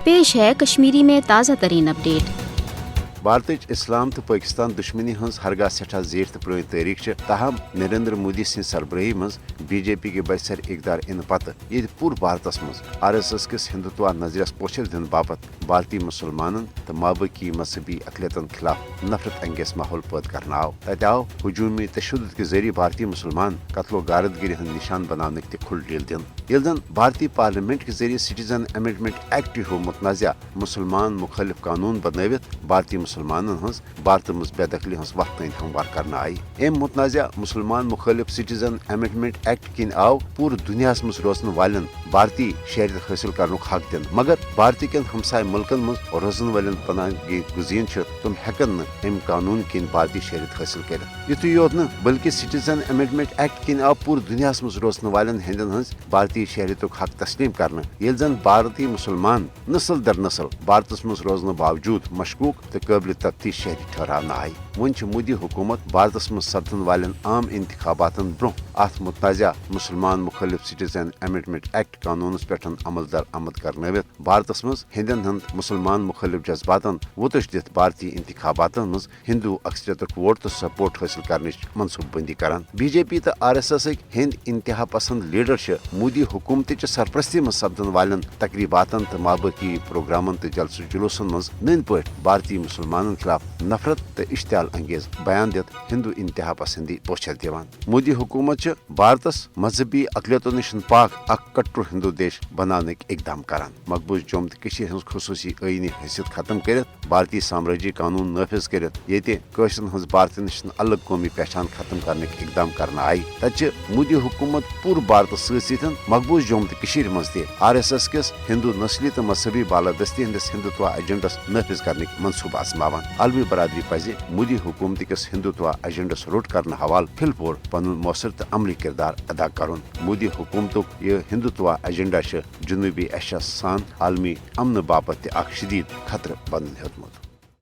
پیش ہے کشمیری میں تازہ ترین اپڈیٹ۔ بھارت اسلام تو پاکستان دشمنی ہز ہرگاہ سٹھا زیر تو پرانی تاریخ ہے، تاہم نریندر مودی سن سربراہی مز بی جے پی کے برسر اقدار ان پتہ یہ پور بھارتس مز آر ایس ایس کس ہندوتوا نظریس پوچھر دن باپت بھارتی مسلمانن تو مابقی مذہبی اقلیتن خلاف نفرت انگیز ماحول پید کرنا آو۔ تتہ آو ہجومی تشدد کے ذریعے بھارتی مسلمان قتل و غارت گری ہند نشان بنانے تہ کھل ڈیل دن، یل زن بھارتی پارلیمنٹ کے ذریعے سٹیزن امینڈمنٹ ایکٹ ہو متنازع مسلمان مخالف قانون بنوت بھارتی مسلمانن ہز بھارت مز بے دخلی ہز وقت تین ہموار کرنا آئی۔ ام متنازع مسلمان مخالف سٹیزن امینڈمنٹ ایکٹ کن آو پور دنیا مز روزن والن بھارتی شہریت حاصل کرنک حق دن، مگر بھارتی کن ہمسائے ملکن مز روزن والن پناہ گزین تم ہیکن ام قانون کن بھارتی شہریت حاصل کرت۔ یتھی یوت نا بلکہ سٹیزن امینڈمنٹ ایکٹ کن آو پور دنیا مز روزن والن ہندن ہز بھارتی شہریت حق تسلیم کرنا، یل زن بھارتی مسلمان نسل در نسل بھارتس مز روزن باوجود مشکوک تو قابل تفتیش شہری ٹھہرانا آئی۔ ون مودی حکومت بھارتس مز سپدن والن عام انتخابات برہ ات متنازع مسلمان مخالف سٹیزن امینڈمنٹ ایکٹ قانونس پہ عمل درآمد کرنوت بھارتس مز ہندن ہند مسلمان مخالف جذباتن وتش دت بھارتی انتخابات مز ہندو اکثریت ووٹ تو سپورٹ حاصل کرنے منصوبہ بندی کران۔ بی جے پی تو آر ایس ایس ہند انتہا پسند لیڈر مودی حکومت سرپرستی مز سپدن والن تقریباتن تو مابقی پروگرامن تو جلسہ جلوسن مز نند پہ بھارتی مسلمانن خلاف نفرت تو اشتعال انگیز بیان دت ہندو انتہا پسندی پوچھر دیوان۔ مودی حکومت بھارتس مذہبی اقلیتوں نش پاک اخ کٹر ہندو دیش بنانک اقدام کران، مقبوض جوم تو ہز خصوصی آئینی حیثیت ختم کرت بھارتی سامراجی قانون نافذ کرت یہ قشرن ہز بھارت نش الگ قومی پہچان ختم کرنے اقدام کرنا آئی۔ تچہ مودی حکومت پور بھارت ستن مقبوض جوم تو مز تہ آر ایس ایس کس ہندو نسلی تو مذہبی بالادستی ہندس ہندوتوا ایجنڈس نافذ کرنے منصوبہ آزماوان۔ عالمی برادری پزِ مودی حکومت کس ہندوتوا ایجنڈس روٹ کرنے حوالہ پھل پور پن مؤثر تو عملی کردار ادا کرن۔ مودی حکومتک یہ ہندوتوا ایجنڈا جنوبی ایشیا سان عالمی امن باپت تہ اخ شدید خطرہ بنن ہیوتمت۔